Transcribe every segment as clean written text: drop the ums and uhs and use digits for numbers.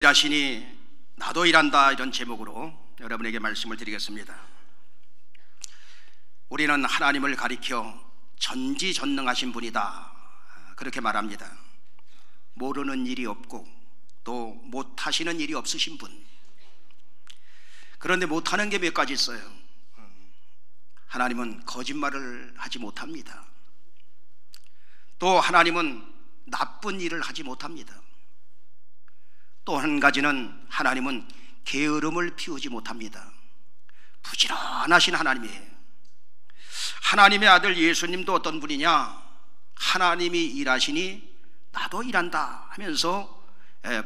일하시니 나도 일한다, 이런 제목으로 여러분에게 말씀을 드리겠습니다. 우리는 하나님을 가리켜 전지전능하신 분이다, 그렇게 말합니다. 모르는 일이 없고 또 못하시는 일이 없으신 분. 그런데 못하는 게 몇 가지 있어요. 하나님은 거짓말을 하지 못합니다. 또 하나님은 나쁜 일을 하지 못합니다. 또 한 가지는 하나님은 게으름을 피우지 못합니다. 부지런하신 하나님이에요. 하나님의 아들 예수님도 어떤 분이냐? 하나님이 일하시니 나도 일한다 하면서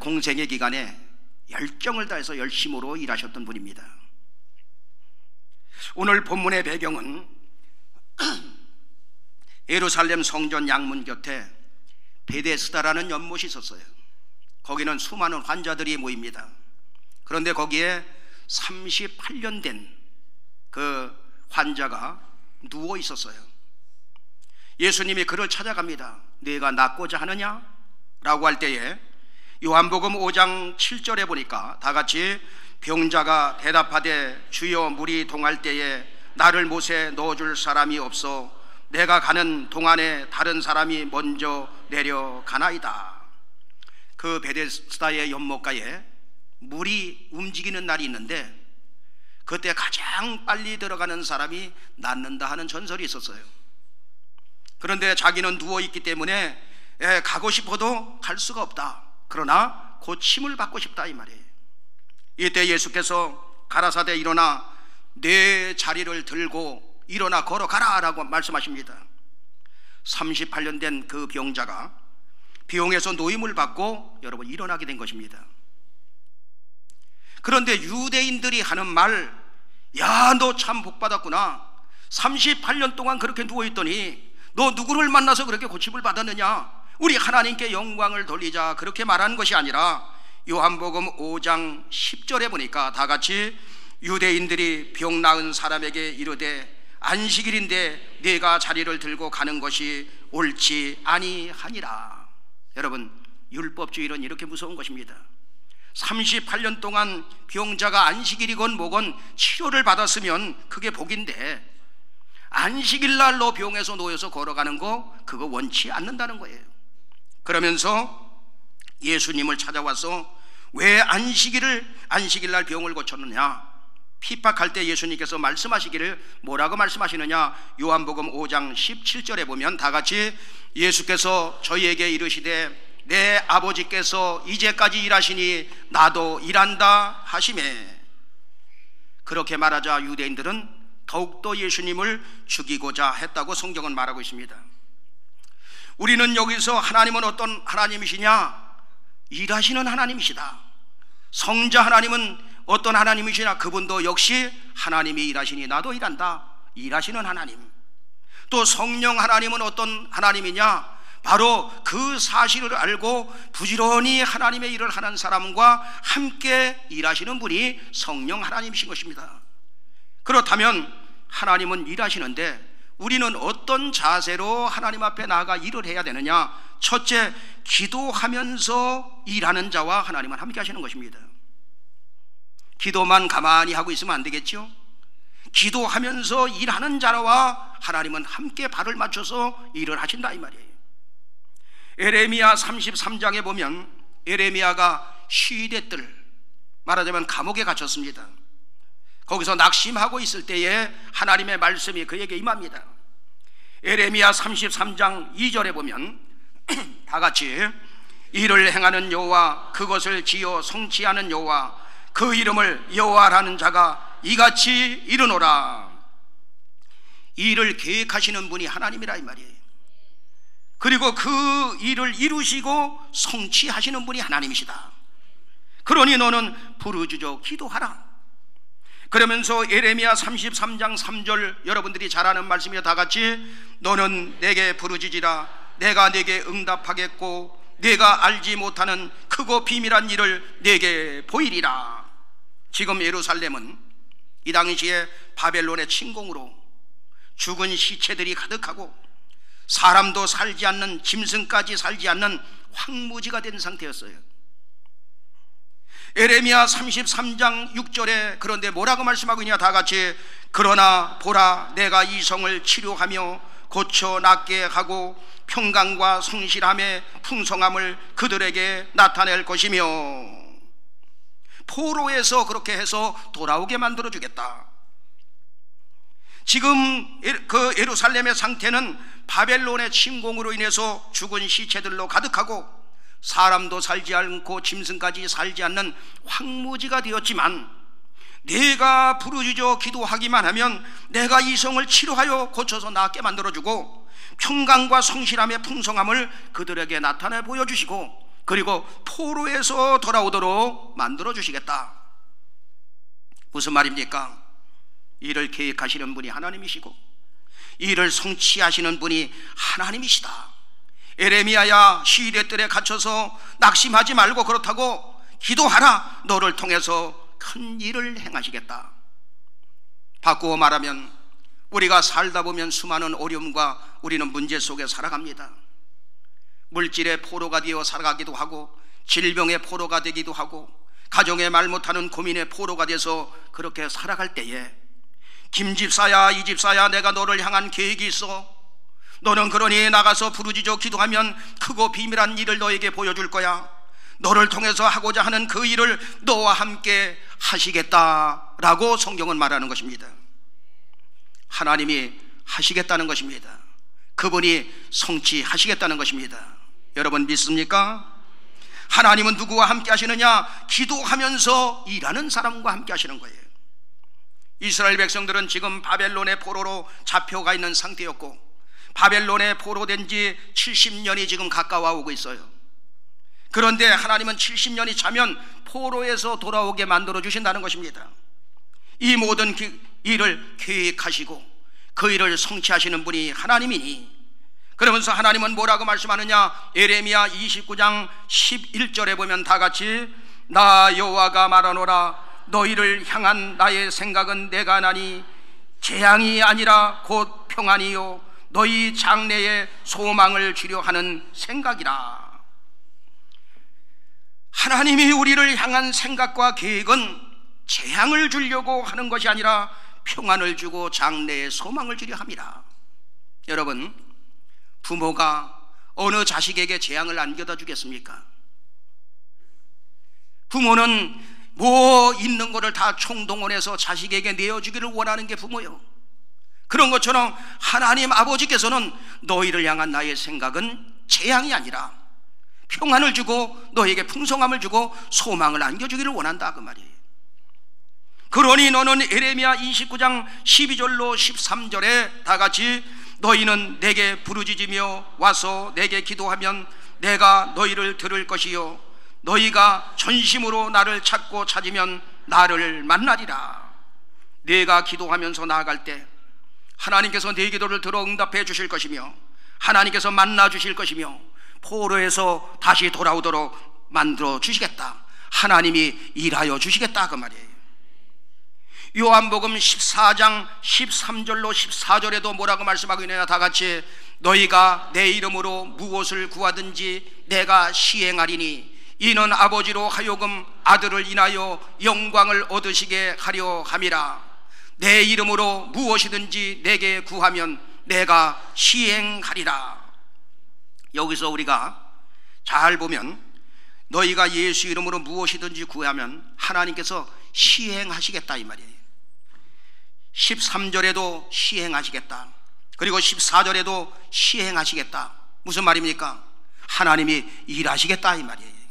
공생의 기간에 열정을 다해서 열심으로 일하셨던 분입니다. 오늘 본문의 배경은 예루살렘 성전 양문 곁에 베데스다라는 연못이 있었어요. 거기는 수많은 환자들이 모입니다. 그런데 거기에 38년 된 그 환자가 누워 있었어요. 예수님이 그를 찾아갑니다. 네가 낫고자 하느냐? 라고 할 때에 요한복음 5장 7절에 보니까 다 같이 병자가 대답하되 주여 물이 동할 때에 나를 못에 넣어줄 사람이 없어 내가 가는 동안에 다른 사람이 먼저 내려가나이다. 그 베데스다의 연못가에 물이 움직이는 날이 있는데 그때 가장 빨리 들어가는 사람이 낫는다 하는 전설이 있었어요. 그런데 자기는 누워있기 때문에 가고 싶어도 갈 수가 없다. 그러나 고침을 받고 싶다, 이 말이에요. 이때 예수께서 가라사대 일어나 내 자리를 들고 일어나 걸어가라 라고 말씀하십니다. 38년 된 그 병자가 병에서 노임을 받고 여러분 일어나게 된 것입니다. 그런데 유대인들이 하는 말, 야, 너 참 복받았구나. 38년 동안 그렇게 누워있더니 너 누구를 만나서 그렇게 고침을 받았느냐? 우리 하나님께 영광을 돌리자, 그렇게 말하는 것이 아니라 요한복음 5장 10절에 보니까 다 같이 유대인들이 병 나은 사람에게 이르되 안식일인데 네가 자리를 들고 가는 것이 옳지 아니하니라. 여러분, 율법주의는 이렇게 무서운 것입니다. 38년 동안 병자가 안식일이건 뭐건 치료를 받았으면 그게 복인데 안식일날 너 병에서 놓여서 걸어가는 거, 그거 원치 않는다는 거예요. 그러면서 예수님을 찾아와서 왜 안식일날 병을 고쳤느냐 핍박할 때 예수님께서 말씀하시기를 뭐라고 말씀하시느냐? 요한복음 5장 17절에 보면 다 같이 예수께서 저희에게 이르시되 내 아버지께서 이제까지 일하시니 나도 일한다 하시매. 그렇게 말하자 유대인들은 더욱더 예수님을 죽이고자 했다고 성경은 말하고 있습니다. 우리는 여기서 하나님은 어떤 하나님이시냐? 일하시는 하나님이시다. 성자 하나님은 어떤 하나님이시냐? 그분도 역시 하나님이 일하시니 나도 일한다, 일하시는 하나님. 또 성령 하나님은 어떤 하나님이냐? 바로 그 사실을 알고 부지런히 하나님의 일을 하는 사람과 함께 일하시는 분이 성령 하나님이신 것입니다. 그렇다면 하나님은 일하시는데 우리는 어떤 자세로 하나님 앞에 나아가 일을 해야 되느냐? 첫째, 기도하면서 일하는 자와 하나님은 함께 하시는 것입니다. 기도만 가만히 하고 있으면 안 되겠죠? 기도하면서 일하는 자와 하나님은 함께 발을 맞춰서 일을 하신다, 이 말이에요. 에레미야 33장에 보면 에레미야가 시대들, 말하자면 감옥에 갇혔습니다. 거기서 낙심하고 있을 때에 하나님의 말씀이 그에게 임합니다. 에레미야 33장 2절에 보면 다 같이 이를 행하는 여호와, 그것을 지어 성취하는 여호와, 그 이름을 여호와라는 자가 이같이 이르노라. 일을 계획하시는 분이 하나님이라, 이 말이에요. 그리고 그 일을 이루시고 성취하시는 분이 하나님이시다. 그러니 너는 부르짖어 기도하라. 그러면서 에레미야 33장 3절 여러분들이 잘 아는 말씀이요, 다 같이 너는 내게 부르짖으라. 내가 내게 응답하겠고 내가 알지 못하는 크고 비밀한 일을 내게 보이리라. 지금 예루살렘은 이 당시에 바벨론의 침공으로 죽은 시체들이 가득하고 사람도 살지 않는, 짐승까지 살지 않는 황무지가 된 상태였어요. 에레미야 33장 6절에 그런데 뭐라고 말씀하고 있냐? 다 같이 그러나 보라 내가 이 성을 치료하며 고쳐 낫게 하고 평강과 성실함의 풍성함을 그들에게 나타낼 것이며 포로에서 그렇게 해서 돌아오게 만들어 주겠다. 지금 그 예루살렘의 상태는 바벨론의 침공으로 인해서 죽은 시체들로 가득하고 사람도 살지 않고 짐승까지 살지 않는 황무지가 되었지만 내가 부르짖어 기도하기만 하면 내가 이 성을 치료하여 고쳐서 낫게 만들어주고 평강과 성실함의 풍성함을 그들에게 나타내 보여주시고 그리고 포로에서 돌아오도록 만들어주시겠다. 무슨 말입니까? 이를 계획하시는 분이 하나님이시고 이를 성취하시는 분이 하나님이시다. 에레미야야 시대들에 갇혀서 낙심하지 말고 그렇다고 기도하라. 너를 통해서 큰 일을 행하시겠다. 바꾸어 말하면 우리가 살다 보면 수많은 어려움과 우리는 문제 속에 살아갑니다. 물질의 포로가 되어 살아가기도 하고 질병의 포로가 되기도 하고 가정의 말 못하는 고민의 포로가 돼서 그렇게 살아갈 때에 김집사야 이집사야 내가 너를 향한 계획이 있어. 너는 그러니 나가서 부르짖어 기도하면 크고 비밀한 일을 너에게 보여줄 거야. 너를 통해서 하고자 하는 그 일을 너와 함께 하시겠다라고 성경은 말하는 것입니다. 하나님이 하시겠다는 것입니다. 그분이 성취하시겠다는 것입니다. 여러분 믿습니까? 하나님은 누구와 함께 하시느냐? 기도하면서 일하는 사람과 함께 하시는 거예요. 이스라엘 백성들은 지금 바벨론의 포로로 잡혀가 있는 상태였고 바벨론에 포로된 지 70년이 지금 가까워 오고 있어요. 그런데 하나님은 70년이 차면 포로에서 돌아오게 만들어 주신다는 것입니다. 이 모든 일을 계획하시고 그 일을 성취하시는 분이 하나님이니 그러면서 하나님은 뭐라고 말씀하느냐? 에레미야 29장 11절에 보면 다 같이 나 여호와가 말하노라 너희를 향한 나의 생각은 내가 나니 재앙이 아니라 곧 평안이요 너희 장래에 소망을 주려 하는 생각이라. 하나님이 우리를 향한 생각과 계획은 재앙을 주려고 하는 것이 아니라 평안을 주고 장래에 소망을 주려 함이라. 여러분, 부모가 어느 자식에게 재앙을 안겨다 주겠습니까? 부모는 뭐 있는 것을 다 총동원해서 자식에게 내어주기를 원하는 게 부모요. 그런 것처럼 하나님 아버지께서는 너희를 향한 나의 생각은 재앙이 아니라 평안을 주고 너에게 풍성함을 주고 소망을 안겨주기를 원한다 그 말이에요. 그러니 너는 에레미야 29장 12절로 13절에 다 같이 너희는 내게 부르짖으며 와서 내게 기도하면 내가 너희를 들을 것이요 너희가 전심으로 나를 찾고 찾으면 나를 만나리라. 내가 기도하면서 나아갈 때 하나님께서 내 기도를 들어 응답해 주실 것이며 하나님께서 만나 주실 것이며 포로에서 다시 돌아오도록 만들어 주시겠다. 하나님이 일하여 주시겠다 그 말이에요. 요한복음 14장 13절로 14절에도 뭐라고 말씀하고 있느냐? 다 같이 너희가 내 이름으로 무엇을 구하든지 내가 시행하리니 이는 아버지로 하여금 아들을 인하여 영광을 얻으시게 하려 함이라. 내 이름으로 무엇이든지 내게 구하면 내가 시행하리라. 여기서 우리가 잘 보면 너희가 예수 이름으로 무엇이든지 구하면 하나님께서 시행하시겠다 이 말이에요. 13절에도 시행하시겠다. 그리고 14절에도 시행하시겠다. 무슨 말입니까? 하나님이 일하시겠다 이 말이에요.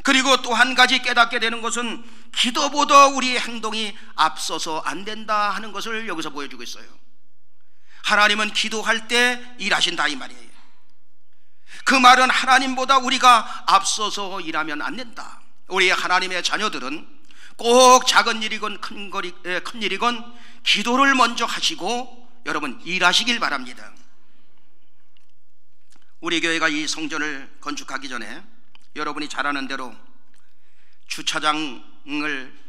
그리고 또 한 가지 깨닫게 되는 것은 기도보다 우리의 행동이 앞서서 안 된다 하는 것을 여기서 보여주고 있어요. 하나님은 기도할 때 일하신다 이 말이에요. 그 말은 하나님보다 우리가 앞서서 일하면 안 된다. 우리 하나님의 자녀들은 꼭 작은 일이건 큰 일이건 기도를 먼저 하시고 여러분 일하시길 바랍니다. 우리 교회가 이 성전을 건축하기 전에 여러분이 잘 아는 대로 주차장을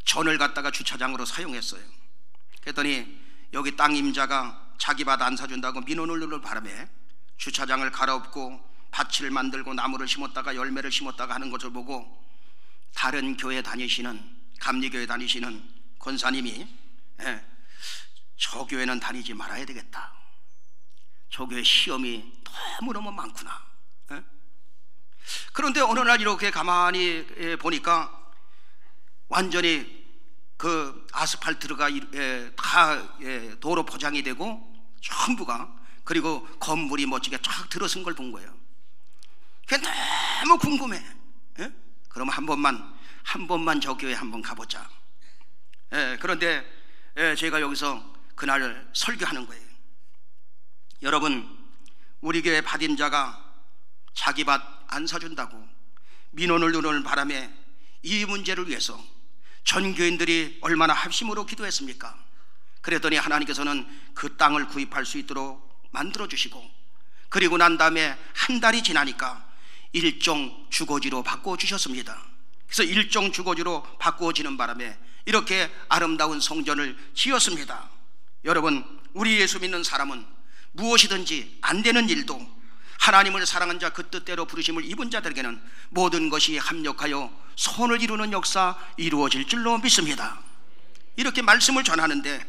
전을 갖다가 주차장으로 사용했어요. 그랬더니 여기 땅 임자가 자기 밭 안 사준다고 민원을 넣을 바람에 주차장을 갈아엎고 밭을 만들고 나무를 심었다가 열매를 심었다가 하는 것을 보고 다른 교회 다니시는, 감리교회 다니시는 권사님이 저 교회는 다니지 말아야 되겠다. 저 교회 시험이 너무너무 많구나. 그런데 어느 날 이렇게 가만히 보니까 완전히 그 아스팔트가 다 도로 포장이 되고 전부가, 그리고 건물이 멋지게 쫙 들어선 걸 본 거예요. 그게 너무 궁금해. 그럼 한 번만 저 교회 한번 가보자. 그런데 제가 여기서 그날 설교하는 거예요. 여러분, 우리 교회 밭임자가 자기 밭 안 사준다고 민원을 누는 바람에 이 문제를 위해서 전 교인들이 얼마나 합심으로 기도했습니까? 그랬더니 하나님께서는 그 땅을 구입할 수 있도록 만들어 주시고, 그리고 난 다음에 한 달이 지나니까 일종 주거지로 바꿔 주셨습니다. 그래서 일종 주거지로 바꾸어지는 바람에 이렇게 아름다운 성전을 지었습니다. 여러분, 우리 예수 믿는 사람은 무엇이든지 안 되는 일도 하나님을 사랑한 자, 그 뜻대로 부르심을 입은 자들에게는 모든 것이 합력하여 선을 이루는 역사 이루어질 줄로 믿습니다. 이렇게 말씀을 전하는데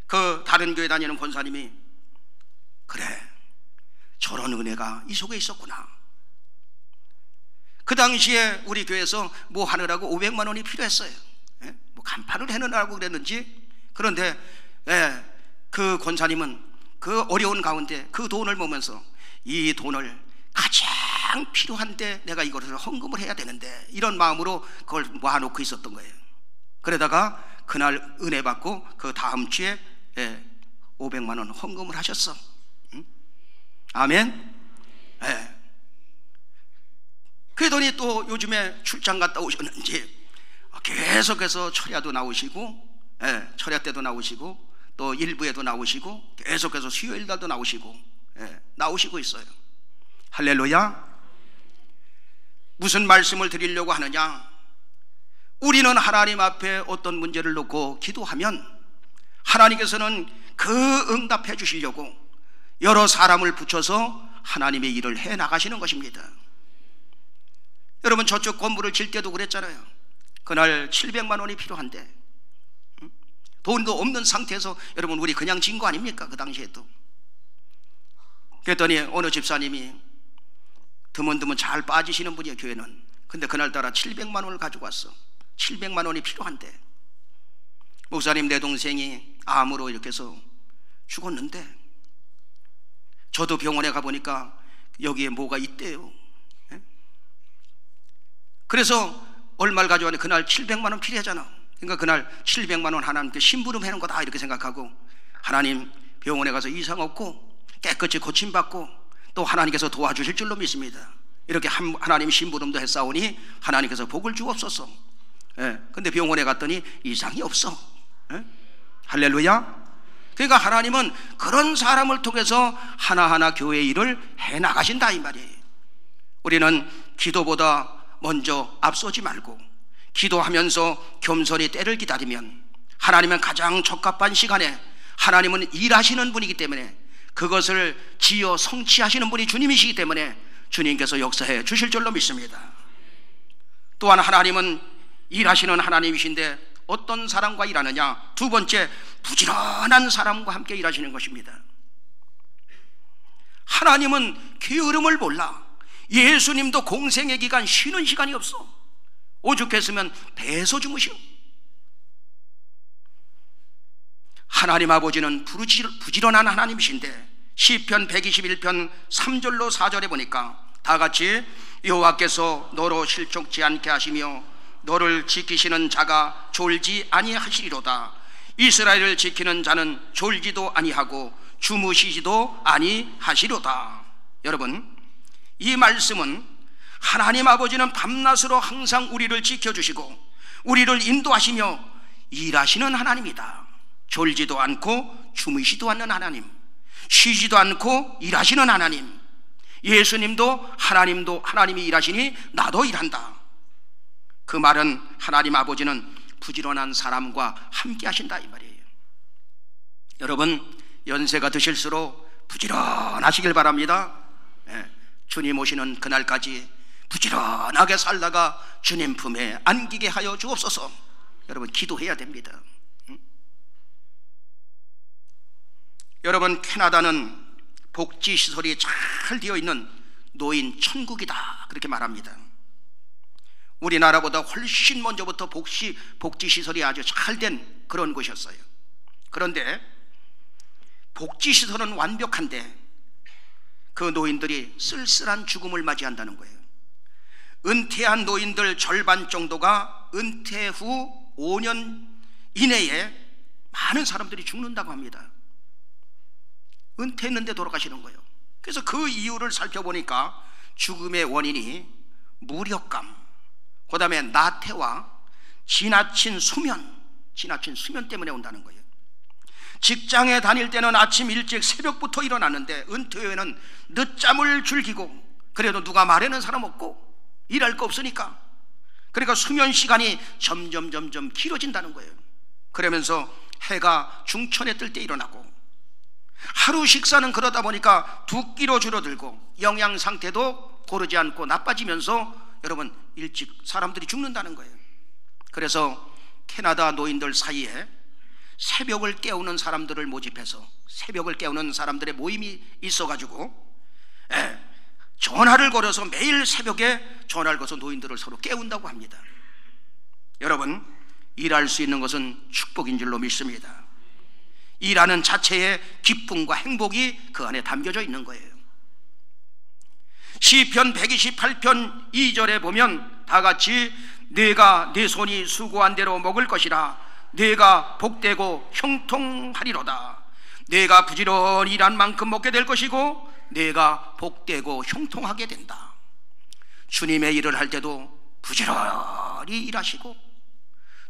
그 다른 교회 다니는 권사님이, 그래, 저런 은혜가 이 속에 있었구나. 그 당시에 우리 교회에서 뭐 하느라고 500만 원이 필요했어요. 뭐 간판을 해놓으라고 그랬는지. 그런데 그 권사님은 그 어려운 가운데 그 돈을 보면서 이 돈을 가장 필요한데 내가 이것을 헌금을 해야 되는데, 이런 마음으로 그걸 모아놓고 있었던 거예요. 그러다가 그날 은혜 받고 그 다음 주에 500만 원 헌금을 하셨어. 아멘. 그러더니 또 요즘에 출장 갔다 오셨는지 계속해서 철야도 나오시고, 철야 때도 나오시고, 또 일부에도 나오시고, 계속해서 수요일 날도 나오시고, 나오시고 있어요. 할렐루야. 무슨 말씀을 드리려고 하느냐? 우리는 하나님 앞에 어떤 문제를 놓고 기도하면 하나님께서는 그 응답해 주시려고 여러 사람을 붙여서 하나님의 일을 해 나가시는 것입니다. 여러분, 저쪽 건물을 질 때도 그랬잖아요. 그날 700만 원이 필요한데 돈도 없는 상태에서 여러분, 우리 그냥 진 거 아닙니까? 그 당시에도. 그랬더니 어느 집사님이 드문드문 잘 빠지시는 분이에요, 교회는. 근데 그날따라 700만 원을 가지고 왔어. 700만 원이 필요한데, 목사님, 내 동생이 암으로 이렇게 해서 죽었는데 저도 병원에 가보니까 여기에 뭐가 있대요. 그래서 얼마를 가져왔는데 그날 700만 원 필요하잖아. 그러니까 그날 700만 원 하나님께 심부름 해놓은 거다 이렇게 생각하고, 하나님, 병원에 가서 이상 없고 깨끗이 고침받고 또 하나님께서 도와주실 줄로 믿습니다. 이렇게 하나님 심부름도 했사오니 하나님께서 복을 주옵소서. 근데 병원에 갔더니 이상이 없어. 할렐루야. 그러니까 하나님은 그런 사람을 통해서 하나하나 교회 일을 해나가신다 이 말이에요. 우리는 기도보다 먼저 앞서지 말고 기도하면서 겸손히 때를 기다리면 하나님은 가장 적합한 시간에, 하나님은 일하시는 분이기 때문에, 그것을 지어 성취하시는 분이 주님이시기 때문에 주님께서 역사해 주실 줄로 믿습니다. 또한 하나님은 일하시는 하나님이신데 어떤 사람과 일하느냐? 두 번째, 부지런한 사람과 함께 일하시는 것입니다. 하나님은 게으름을 몰라. 예수님도 공생의 기간 쉬는 시간이 없어. 오죽했으면 배에서 주무시오. 하나님 아버지는 부지런한 하나님이신데 시편 121편 3절로 4절에 보니까 다 같이, 여호와께서 너로 실족지 않게 하시며 너를 지키시는 자가 졸지 아니하시리로다. 이스라엘을 지키는 자는 졸지도 아니하고 주무시지도 아니하시리로다. 여러분, 이 말씀은 하나님 아버지는 밤낮으로 항상 우리를 지켜주시고 우리를 인도하시며 일하시는 하나님이다. 졸지도 않고 주무시지도 않는 하나님, 쉬지도 않고 일하시는 하나님. 예수님도 하나님이 일하시니 나도 일한다. 그 말은 하나님 아버지는 부지런한 사람과 함께 하신다 이 말이에요. 여러분, 연세가 드실수록 부지런하시길 바랍니다. 주님 오시는 그날까지 부지런하게 살다가 주님 품에 안기게 하여 주옵소서. 여러분 기도해야 됩니다. 여러분, 캐나다는 복지시설이 잘 되어 있는 노인 천국이다 그렇게 말합니다. 우리나라보다 훨씬 먼저부터 복지시설이 아주 잘 된 그런 곳이었어요. 그런데 복지시설은 완벽한데 그 노인들이 쓸쓸한 죽음을 맞이한다는 거예요. 은퇴한 노인들 절반 정도가 은퇴 후 5년 이내에 많은 사람들이 죽는다고 합니다. 은퇴했는데 돌아가시는 거예요. 그래서 그 이유를 살펴보니까 죽음의 원인이 무력감, 그 다음에 나태와 지나친 수면 때문에 온다는 거예요. 직장에 다닐 때는 아침 일찍 새벽부터 일어났는데 은퇴 후에는 늦잠을 즐기고, 그래도 누가 말하는 사람 없고 일할 거 없으니까, 그러니까 수면 시간이 점점 길어진다는 거예요. 그러면서 해가 중천에 뜰 때 일어나고, 하루 식사는 그러다 보니까 2끼로 줄어들고 영양 상태도 고르지 않고 나빠지면서 여러분 일찍 사람들이 죽는다는 거예요. 그래서 캐나다 노인들 사이에 새벽을 깨우는 사람들을 모집해서 새벽을 깨우는 사람들의 모임이 있어가지고 전화를 걸어서 매일 새벽에 전화를 걸어서 노인들을 서로 깨운다고 합니다. 여러분, 일할 수 있는 것은 축복인 줄로 믿습니다. 일하는 자체의 기쁨과 행복이 그 안에 담겨져 있는 거예요. 시편 128편 2절에 보면 다 같이 내가 내 손이 수고한 대로 먹을 것이라, 내가 복되고 형통하리로다. 내가 부지런히 일한 만큼 먹게 될 것이고 내가 복되고 형통하게 된다. 주님의 일을 할 때도 부지런히 일하시고,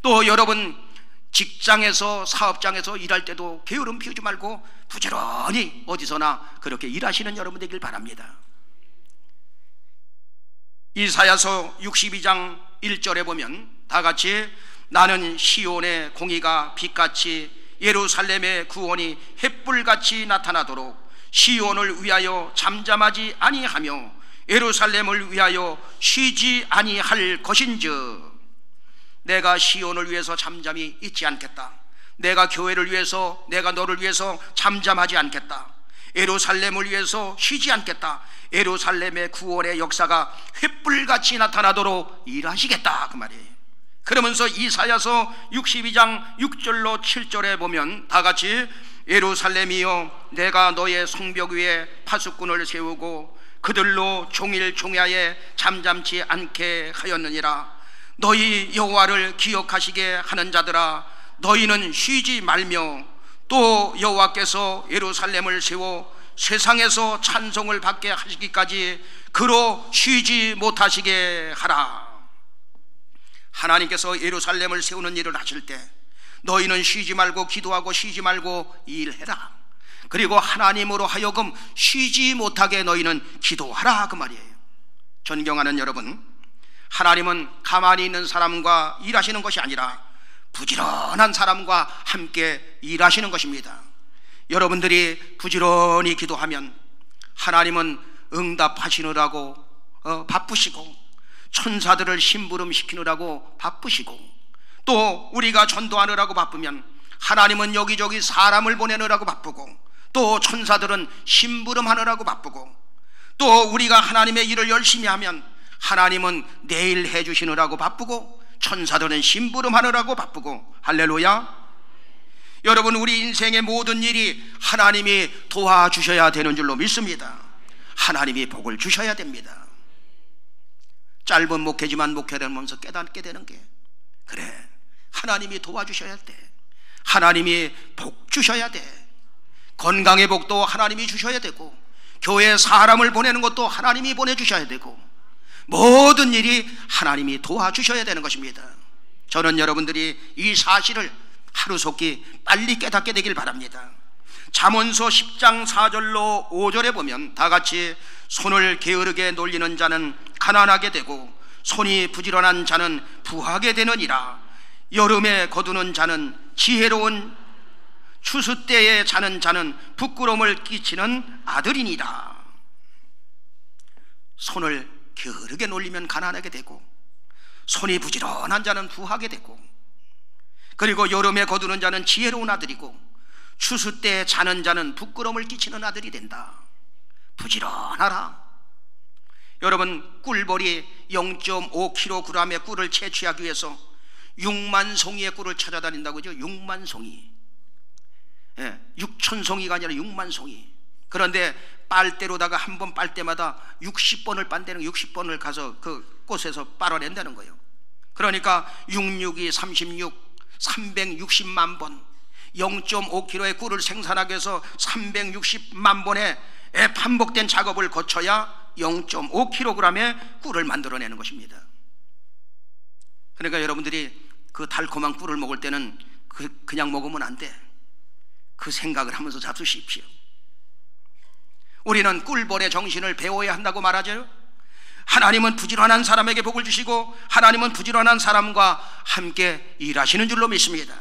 또 여러분 직장에서 사업장에서 일할 때도 게으름 피우지 말고 부지런히 어디서나 그렇게 일하시는 여러분 되길 바랍니다. 이사야서 62장 1절에 보면 다 같이 나는 시온의 공의가 빛같이 예루살렘의 구원이 햇불같이 나타나도록 시온을 위하여 잠잠하지 아니하며 예루살렘을 위하여 쉬지 아니할 것인즉, 내가 시온을 위해서 잠잠히 있지 않겠다. 내가 교회를 위해서, 내가 너를 위해서 잠잠하지 않겠다. 예루살렘을 위해서 쉬지 않겠다. 예루살렘의 구원의 역사가 횃불같이 나타나도록 일하시겠다 그 말이에요. 그러면서 이사야서 62장 6절로 7절에 보면 다 같이 예루살렘이여 내가 너의 성벽 위에 파수꾼을 세우고 그들로 종일 종야에 잠잠치 않게 하였느니라. 너희 여호와를 기억하시게 하는 자들아, 너희는 쉬지 말며 또 여호와께서 예루살렘을 세워 세상에서 찬송을 받게 하시기까지 그로 쉬지 못하시게 하라. 하나님께서 예루살렘을 세우는 일을 하실 때 너희는 쉬지 말고 기도하고 쉬지 말고 일해라. 그리고 하나님으로 하여금 쉬지 못하게 너희는 기도하라 그 말이에요. 존경하는 여러분, 하나님은 가만히 있는 사람과 일하시는 것이 아니라 부지런한 사람과 함께 일하시는 것입니다. 여러분들이 부지런히 기도하면 하나님은 응답하시느라고 바쁘시고, 천사들을 심부름시키느라고 바쁘시고, 또 우리가 전도하느라고 바쁘면 하나님은 여기저기 사람을 보내느라고 바쁘고, 또 천사들은 심부름하느라고 바쁘고, 또 우리가 하나님의 일을 열심히 하면 하나님은 내일 해주시느라고 바쁘고, 천사들은 심부름하느라고 바쁘고. 할렐루야. 여러분, 우리 인생의 모든 일이 하나님이 도와주셔야 되는 줄로 믿습니다. 하나님이 복을 주셔야 됩니다. 짧은 목회지만 목회를 하면서 깨닫게 되는 게, 그래, 하나님이 도와주셔야 돼. 하나님이 복 주셔야 돼. 건강의 복도 하나님이 주셔야 되고, 교회에 사람을 보내는 것도 하나님이 보내주셔야 되고, 모든 일이 하나님이 도와주셔야 되는 것입니다. 저는 여러분들이 이 사실을 하루속히 빨리 깨닫게 되길 바랍니다. 잠언서 10장 4절로 5절에 보면 다 같이 손을 게으르게 놀리는 자는 가난하게 되고 손이 부지런한 자는 부하게 되느니라. 여름에 거두는 자는 지혜로운, 추수 때에 자는 자는 부끄러움을 끼치는 아들이니라. 손을 게으르게 놀리면 가난하게 되고, 손이 부지런한 자는 부하게 되고, 그리고 여름에 거두는 자는 지혜로운 아들이고, 추수 때 자는 자는 부끄러움을 끼치는 아들이 된다. 부지런하라. 여러분, 꿀벌이 0.5kg의 꿀을 채취하기 위해서 6만 송이의 꿀을 찾아다닌다고 하죠. 6만 송이. 6천 송이가 아니라 6만 송이. 그런데 빨대로다가 한 번 빨 때마다 60번을 빤다는, 60번을 가서 그 꽃에서 빨아낸다는 거예요. 그러니까 662 36 360만 번, 0.5kg의 꿀을 생산하기 위해서 360만 번의 반복된 작업을 거쳐야 0.5kg의 꿀을 만들어내는 것입니다. 그러니까 여러분들이 그 달콤한 꿀을 먹을 때는 그냥 먹으면 안 돼. 그 생각을 하면서 잡수십시오. 우리는 꿀벌의 정신을 배워야 한다고 말하죠. 하나님은 부지런한 사람에게 복을 주시고, 하나님은 부지런한 사람과 함께 일하시는 줄로 믿습니다.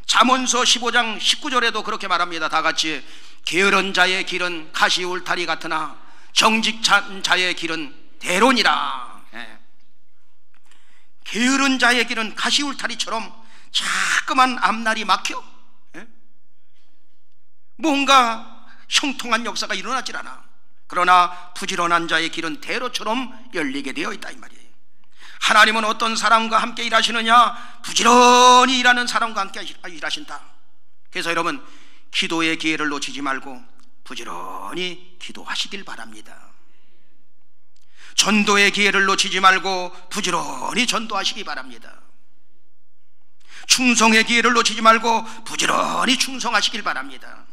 잠언서 15장 19절에도 그렇게 말합니다. 다 같이, 게으른 자의 길은 가시 울타리 같으나 정직한 자의 길은 대론이라. 게으른 자의 길은 가시 울타리처럼 자꾸만 앞날이 막혀. 뭔가 형통한 역사가 일어나질 않아. 그러나 부지런한 자의 길은 대로처럼 열리게 되어 있다, 이 말이에요. 하나님은 어떤 사람과 함께 일하시느냐? 부지런히 일하는 사람과 함께 일하신다. 그래서 여러분, 기도의 기회를 놓치지 말고 부지런히 기도하시길 바랍니다. 전도의 기회를 놓치지 말고 부지런히 전도하시기 바랍니다. 충성의 기회를 놓치지 말고 부지런히 충성하시길 바랍니다.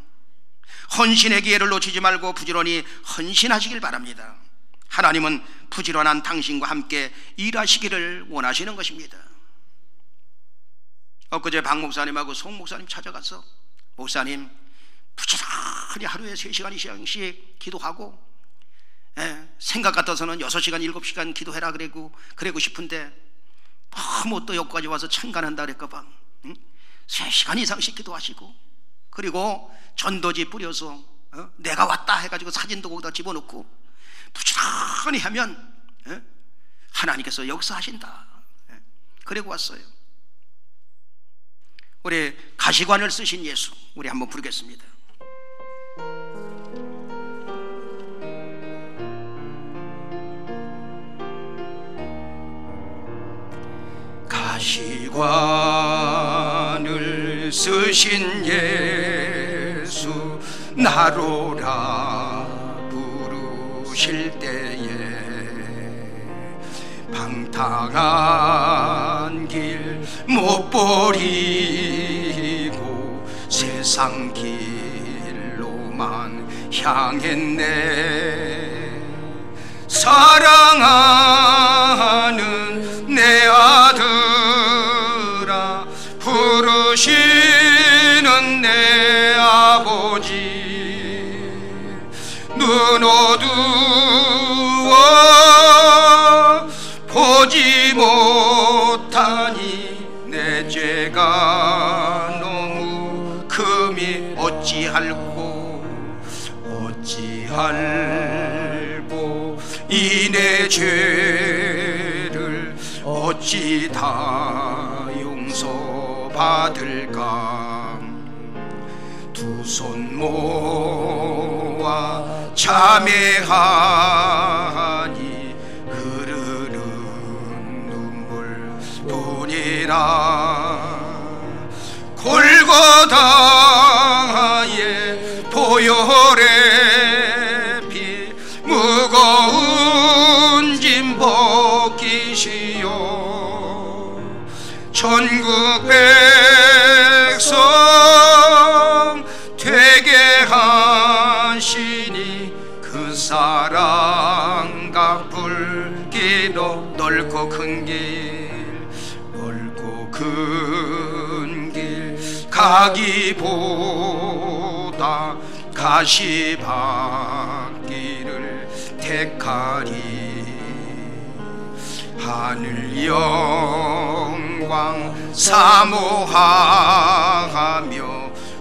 헌신의 기회를 놓치지 말고 부지런히 헌신하시길 바랍니다. 하나님은 부지런한 당신과 함께 일하시기를 원하시는 것입니다. 엊그제 박 목사님하고 송 목사님 찾아가서, 목사님 부지런히 하루에 3시간 이상씩 기도하고, 생각 같아서는 6시간 7시간 기도해라 그러고 싶은데 너무 또 여기까지 와서 참관한다 그랬거든. 3시간 이상씩 기도하시고, 그리고 전도지 뿌려서 내가 왔다 해가지고 사진도 거기다 집어넣고 부지런히 하면 하나님께서 역사하신다. 그리고 왔어요. 우리 가시관을 쓰신 예수, 우리 한번 부르겠습니다. 가시관을 쓰신 예수, 나로라 부르실 때에 방탕한 길 못 버리고 세상 길로만 향했네. 사랑하는 내 아들아, 부르시는 내 아버지, 눈 어두워 보지 못하니 내 죄가 너무 금이 어찌할꼬 이 내 죄를 어찌 다 용서받을까. 두 손 모아 참회하니 흐르는 눈물뿐이라. 골고다의 보혈의 피 무거운 짐 벗기시오. 전국 백성 되게 하시니 그 사랑과 불기로 넓고 큰 길, 넓고 큰 길 가기보다 가시밭길을 택하리. 하늘 영광 사모하며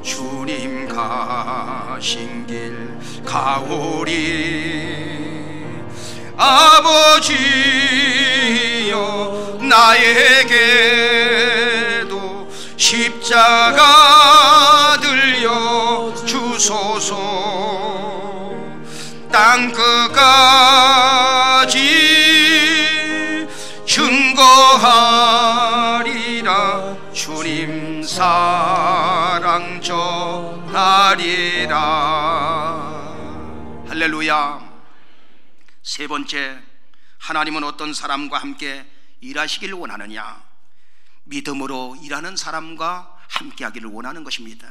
주님 가신 길 가오리. 아버지여 나에게도 십자가 들려 주소서. 땅끝까지 증거하리라. 주님 사랑 전하리라. 할렐루야. 세 번째, 하나님은 어떤 사람과 함께 일하시기를 원하느냐? 믿음으로 일하는 사람과 함께 하기를 원하는 것입니다.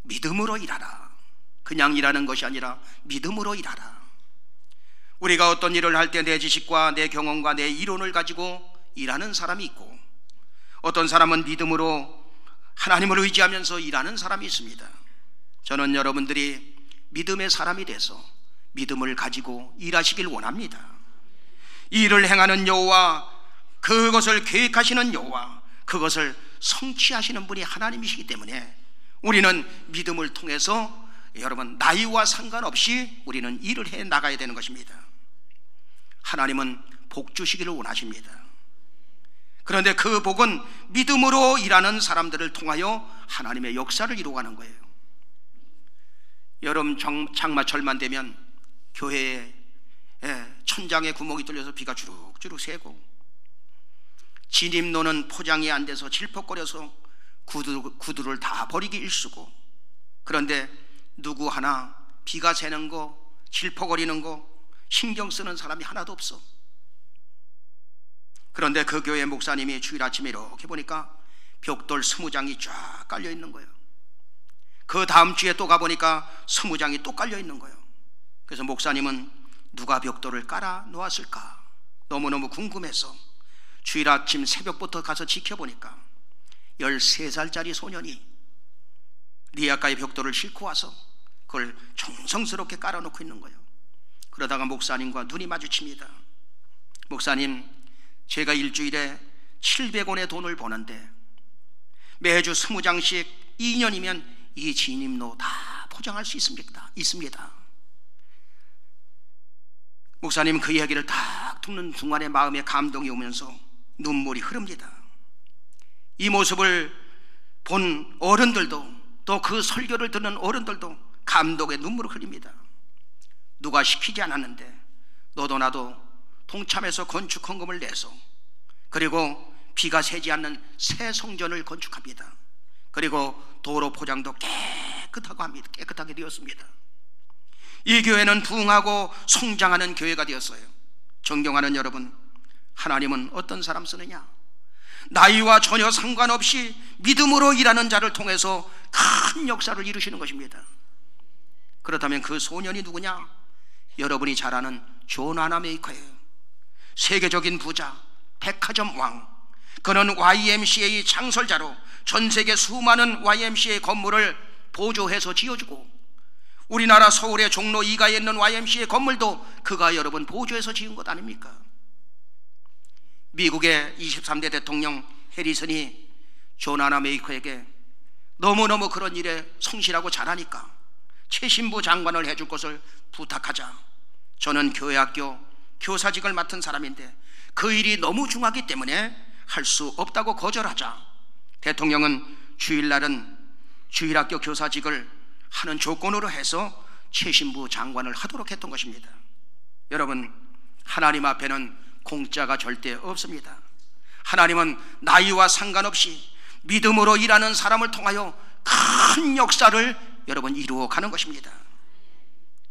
믿음으로 일하라. 그냥 일하는 것이 아니라 믿음으로 일하라. 우리가 어떤 일을 할 때 내 지식과 내 경험과 내 이론을 가지고 일하는 사람이 있고, 어떤 사람은 믿음으로 하나님을 의지하면서 일하는 사람이 있습니다. 저는 여러분들이 믿음의 사람이 돼서 믿음을 가지고 일하시길 원합니다. 이 일을 행하는 여호와, 그것을 계획하시는 여호와, 그것을 성취하시는 분이 하나님이시기 때문에 우리는 믿음을 통해서 여러분 나이와 상관없이 우리는 일을 해 나가야 되는 것입니다. 하나님은 복 주시기를 원하십니다. 그런데 그 복은 믿음으로 일하는 사람들을 통하여 하나님의 역사를 이루어가는 거예요. 여름 장마철만 되면 교회에 천장에 구멍이 뚫려서 비가 주룩주룩 새고, 진입로는 포장이 안 돼서 질퍽거려서 구두를 다 버리기 일쑤고, 그런데 누구 하나 비가 새는 거, 질퍽거리는 거 신경 쓰는 사람이 하나도 없어. 그런데 그 교회 목사님이 주일 아침에 이렇게 보니까 벽돌 20장이 쫙 깔려 있는 거예요. 그 다음 주에 또 가보니까 20장이 또 깔려 있는 거예요. 그래서 목사님은 누가 벽돌을 깔아 놓았을까 너무너무 궁금해서 주일 아침 새벽부터 가서 지켜보니까 13살짜리 소년이 리아카의 벽돌을 싣고 와서 그걸 정성스럽게 깔아놓고 있는 거예요. 그러다가 목사님과 눈이 마주칩니다. 목사님, 제가 일주일에 700원의 돈을 버는데 매주 20장씩 2년이면 이 진입로 다 포장할 수 있습니다. 목사님 그 이야기를 딱 듣는 순간에 마음에 감동이 오면서 눈물이 흐릅니다. 이 모습을 본 어른들도, 또 그 설교를 듣는 어른들도 감동의 눈물을 흘립니다. 누가 시키지 않았는데 너도 나도 동참해서 건축 헌금을 내서, 그리고 비가 새지 않는 새 성전을 건축합니다. 그리고 도로 포장도 깨끗하게 되었습니다. 이 교회는 부흥하고 성장하는 교회가 되었어요. 존경하는 여러분, 하나님은 어떤 사람 쓰느냐? 나이와 전혀 상관없이 믿음으로 일하는 자를 통해서 큰 역사를 이루시는 것입니다. 그렇다면 그 소년이 누구냐? 여러분이 잘 아는 존 아나메이커예요. 세계적인 부자, 백화점 왕. 그는 YMCA 창설자로 전 세계 수많은 YMCA 건물을 보조해서 지어주고, 우리나라 서울의 종로 2가에 있는 YMCA 건물도 그가 여러분 보조해서 지은 것 아닙니까? 미국의 23대 대통령 해리슨이 존 아나메이커에게 너무너무 그런 일에 성실하고 잘하니까 최신부 장관을 해줄 것을 부탁하자, 저는 교회학교 교사직을 맡은 사람인데 그 일이 너무 중하기 때문에 할 수 없다고 거절하자, 대통령은 주일날은 주일학교 교사직을 하는 조건으로 해서 최신부 장관을 하도록 했던 것입니다. 여러분, 하나님 앞에는 공짜가 절대 없습니다. 하나님은 나이와 상관없이 믿음으로 일하는 사람을 통하여 큰 역사를 여러분 이루어가는 것입니다.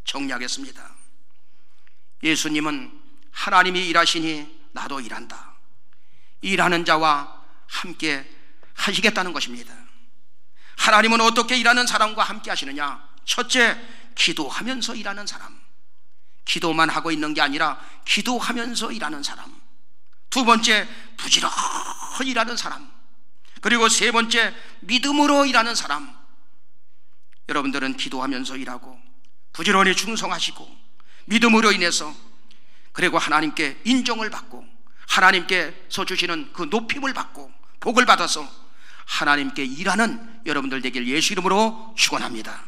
정리하겠습니다. 예수님은 하나님이 일하시니 나도 일한다, 일하는 자와 함께 하시겠다는 것입니다. 하나님은 어떻게 일하는 사람과 함께 하시느냐? 첫째, 기도하면서 일하는 사람. 기도만 하고 있는 게 아니라 기도하면서 일하는 사람. 두 번째, 부지런히 일하는 사람. 그리고 세 번째, 믿음으로 일하는 사람. 여러분들은 기도하면서 일하고 부지런히 충성하시고 믿음으로 인해서, 그리고 하나님께 인정을 받고 하나님께서 주시는 그 높임을 받고 복을 받아서 하나님께 일하는 여러분들 되길 예수 이름으로 축원합니다.